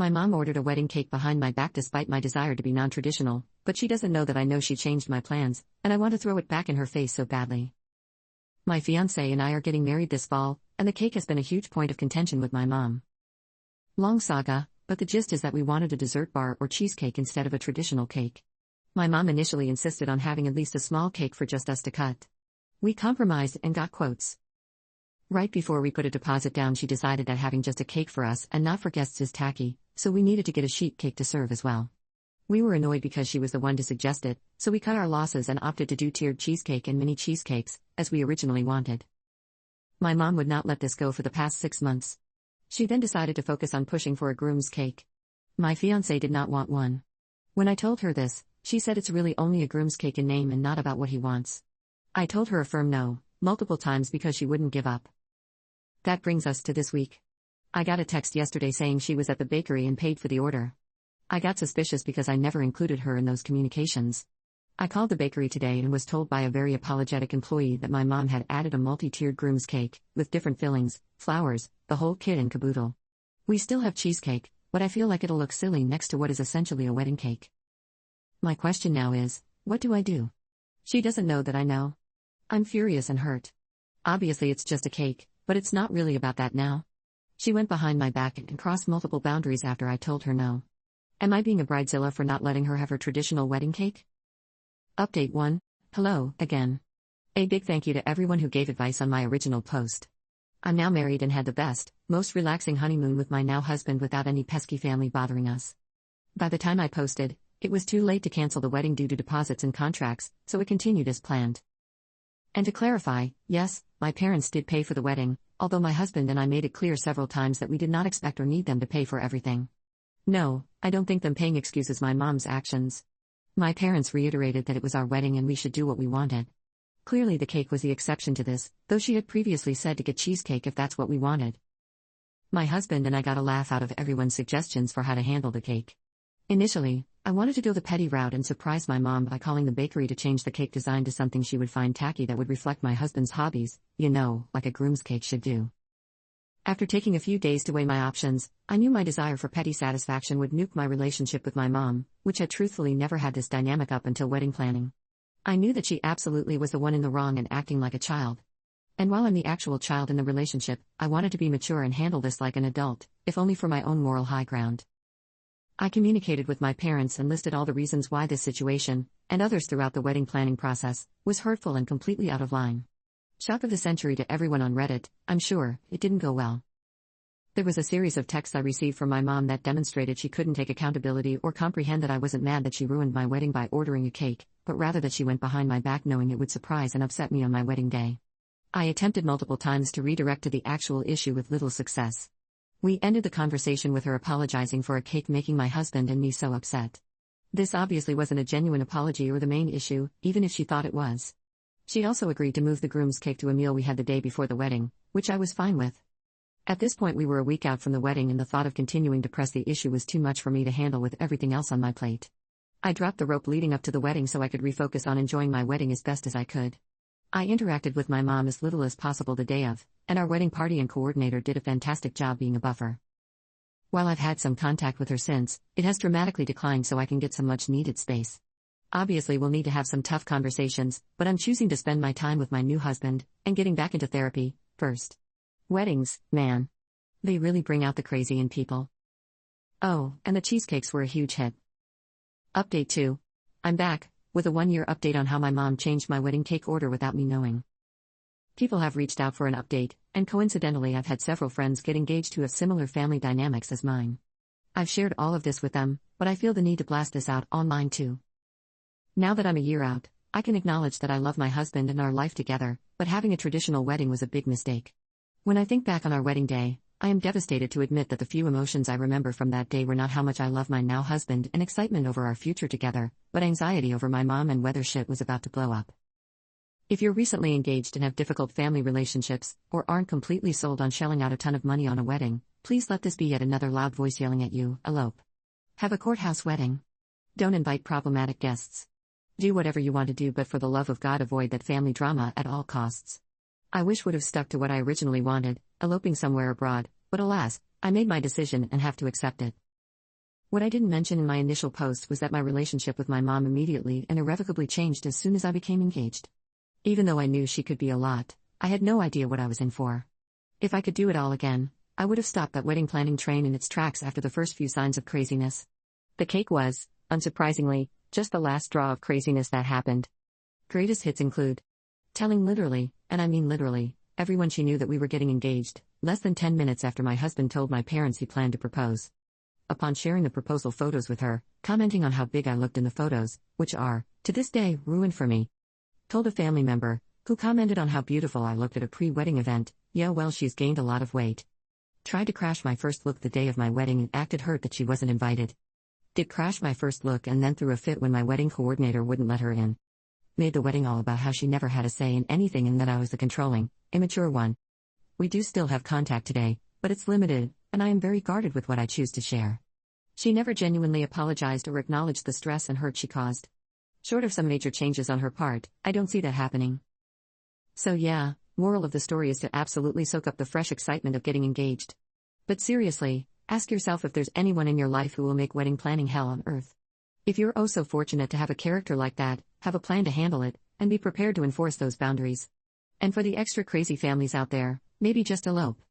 My mom ordered a wedding cake behind my back despite my desire to be non-traditional, but she doesn't know that I know she changed my plans, and I want to throw it back in her face so badly. My fiancé and I are getting married this fall, and the cake has been a huge point of contention with my mom. Long saga, but the gist is that we wanted a dessert bar or cheesecake instead of a traditional cake. My mom initially insisted on having at least a small cake for just us to cut. We compromised and got quotes. Right before we put a deposit down, she decided that having just a cake for us and not for guests is tacky, so we needed to get a sheet cake to serve as well. We were annoyed because she was the one to suggest it, so we cut our losses and opted to do tiered cheesecake and mini cheesecakes, as we originally wanted. My mom would not let this go for the past 6 months. She then decided to focus on pushing for a groom's cake. My fiancé did not want one. When I told her this, she said it's really only a groom's cake in name and not about what he wants. I told her a firm no, multiple times because she wouldn't give up. That brings us to this week. I got a text yesterday saying she was at the bakery and paid for the order. I got suspicious because I never included her in those communications. I called the bakery today and was told by a very apologetic employee that my mom had added a multi-tiered groom's cake, with different fillings, flowers, the whole kit and caboodle. We still have cheesecake, but I feel like it'll look silly next to what is essentially a wedding cake. My question now is, what do I do? She doesn't know that I know. I'm furious and hurt. Obviously it's just a cake, but it's not really about that now. She went behind my back and crossed multiple boundaries after I told her no. Am I being a bridezilla for not letting her have her traditional wedding cake? Update 1. Hello, again. A big thank you to everyone who gave advice on my original post. I'm now married and had the best, most relaxing honeymoon with my now husband without any pesky family bothering us. By the time I posted, it was too late to cancel the wedding due to deposits and contracts, so it continued as planned. And to clarify, yes, my parents did pay for the wedding, although my husband and I made it clear several times that we did not expect or need them to pay for everything. No, I don't think them paying excuses my mom's actions. My parents reiterated that it was our wedding and we should do what we wanted. Clearly the cake was the exception to this, though she had previously said to get cheesecake if that's what we wanted. My husband and I got a laugh out of everyone's suggestions for how to handle the cake. Initially, I wanted to go the petty route and surprise my mom by calling the bakery to change the cake design to something she would find tacky that would reflect my husband's hobbies, like a groom's cake should do. After taking a few days to weigh my options, I knew my desire for petty satisfaction would nuke my relationship with my mom, which had truthfully never had this dynamic up until wedding planning. I knew that she absolutely was the one in the wrong and acting like a child. And while I'm the actual child in the relationship, I wanted to be mature and handle this like an adult, if only for my own moral high ground. I communicated with my parents and listed all the reasons why this situation, and others throughout the wedding planning process, was hurtful and completely out of line. Shock of the century to everyone on Reddit, I'm sure, it didn't go well. There was a series of texts I received from my mom that demonstrated she couldn't take accountability or comprehend that I wasn't mad that she ruined my wedding by ordering a cake, but rather that she went behind my back knowing it would surprise and upset me on my wedding day. I attempted multiple times to redirect to the actual issue with little success. We ended the conversation with her apologizing for a cake making my husband and me so upset. This obviously wasn't a genuine apology or the main issue, even if she thought it was. She also agreed to move the groom's cake to a meal we had the day before the wedding, which I was fine with. At this point we were a week out from the wedding and the thought of continuing to press the issue was too much for me to handle with everything else on my plate. I dropped the rope leading up to the wedding so I could refocus on enjoying my wedding as best as I could. I interacted with my mom as little as possible the day of, and our wedding party and coordinator did a fantastic job being a buffer. While I've had some contact with her since, it has dramatically declined so I can get some much-needed space. Obviously we'll need to have some tough conversations, but I'm choosing to spend my time with my new husband, and getting back into therapy, first. Weddings, man. They really bring out the crazy in people. Oh, and the cheesecakes were a huge hit. Update 2. I'm back, with a 1-year update on how my mom changed my wedding cake order without me knowing. People have reached out for an update, and coincidentally I've had several friends get engaged who have similar family dynamics as mine. I've shared all of this with them, but I feel the need to blast this out online too. Now that I'm a year out, I can acknowledge that I love my husband and our life together, but having a traditional wedding was a big mistake. When I think back on our wedding day, I am devastated to admit that the few emotions I remember from that day were not how much I love my now husband and excitement over our future together, but anxiety over my mom and whether shit was about to blow up. If you're recently engaged and have difficult family relationships, or aren't completely sold on shelling out a ton of money on a wedding, please let this be yet another loud voice yelling at you, elope. Have a courthouse wedding. Don't invite problematic guests. Do whatever you want to do, but for the love of God avoid that family drama at all costs. I wish would have stuck to what I originally wanted, eloping somewhere abroad, but alas, I made my decision and have to accept it. What I didn't mention in my initial post was that my relationship with my mom immediately and irrevocably changed as soon as I became engaged. Even though I knew she could be a lot, I had no idea what I was in for. If I could do it all again, I would have stopped that wedding planning train in its tracks after the first few signs of craziness. The cake was, unsurprisingly, just the last straw of craziness that happened. Greatest hits include telling literally, and I mean literally, everyone she knew that we were getting engaged, less than 10 minutes after my husband told my parents he planned to propose. Upon sharing the proposal photos with her, commenting on how big I looked in the photos, which are, to this day, ruined for me. Told a family member, who commented on how beautiful I looked at a pre-wedding event, yeah well she's gained a lot of weight. Tried to crash my first look the day of my wedding and acted hurt that she wasn't invited. Did crash my first look and then threw a fit when my wedding coordinator wouldn't let her in. Made the wedding all about how she never had a say in anything and that I was the controlling, immature one. We do still have contact today, but it's limited, and I am very guarded with what I choose to share. She never genuinely apologized or acknowledged the stress and hurt she caused. Short of some major changes on her part, I don't see that happening. So yeah, moral of the story is to absolutely soak up the fresh excitement of getting engaged. But seriously, ask yourself if there's anyone in your life who will make wedding planning hell on earth. If you're oh so fortunate to have a character like that, have a plan to handle it, and be prepared to enforce those boundaries. And for the extra crazy families out there, maybe just elope.